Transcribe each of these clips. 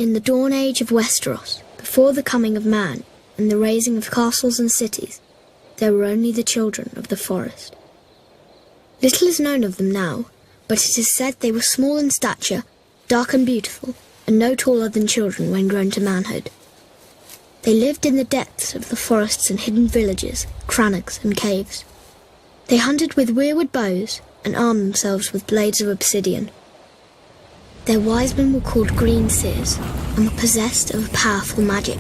In the dawn age of Westeros, before the coming of man and the raising of castles and cities, there were only the children of the forest. Little is known of them now, but it is said they were small in stature, dark and beautiful, and no taller than children when grown to manhood. They lived in the depths of the forests in hidden villages, crannogs and caves. They hunted with weirwood bows and armed themselves with blades of obsidian. Their wise men were called green seers and were possessed of powerful magic.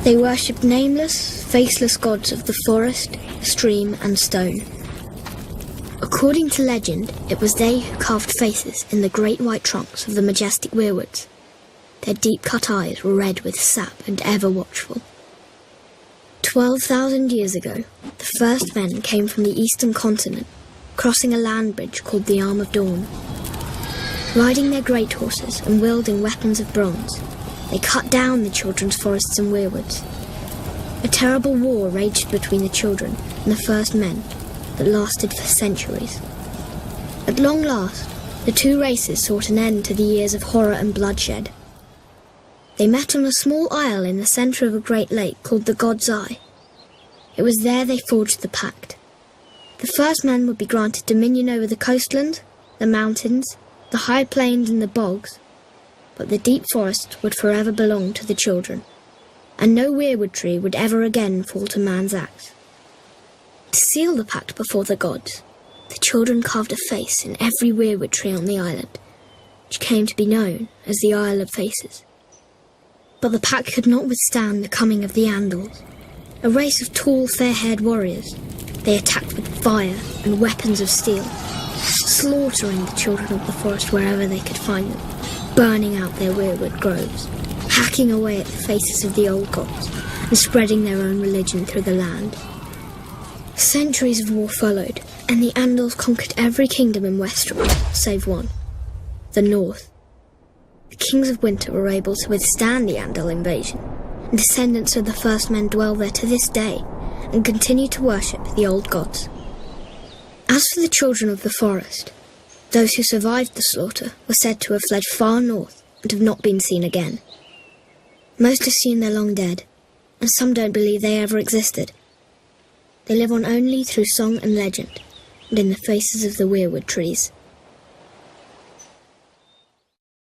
They worshipped nameless, faceless gods of the forest, stream and stone. According to legend, it was they who carved faces in the great white trunks of the majestic weirwoods. Their deep-cut eyes were red with sap and ever watchful. 12,000 years ago, the first men came from the eastern continent, crossing a land bridge called the Arm of Dawn. Riding their great horses and wielding weapons of bronze, they cut down the children's forests and weirwoods. A terrible war raged between the children and the first men that lasted for centuries. At long last, the two races sought an end to the years of horror and bloodshed. They met on a small isle in the centre of a great lake called the God's Eye. It was there they forged the pact. The first men would be granted dominion over the coastland, the mountains, the high plains and the bogs, but the deep forest would forever belong to the children, and no weirwood tree would ever again fall to man's axe. To seal the pact before the gods, the children carved a face in every weirwood tree on the island, which came to be known as the Isle of Faces. But the pact could not withstand the coming of the Andals, a race of tall, fair-haired warriors. They attacked with fire and weapons of steel, slaughtering the children of the forest wherever they could find them, burning out their weirwood groves, hacking away at the faces of the old gods, and spreading their own religion through the land. Centuries of war followed, and the Andals conquered every kingdom in Westeros, save one, the North. The kings of winter were able to withstand the Andal invasion, and descendants of the first men dwell there to this day, and continue to worship the old gods. As for the children of the forest, those who survived the slaughter were said to have fled far north and have not been seen again. Most assume they're long dead, and some don't believe they ever existed. They live on only through song and legend, and in the faces of the weirwood trees.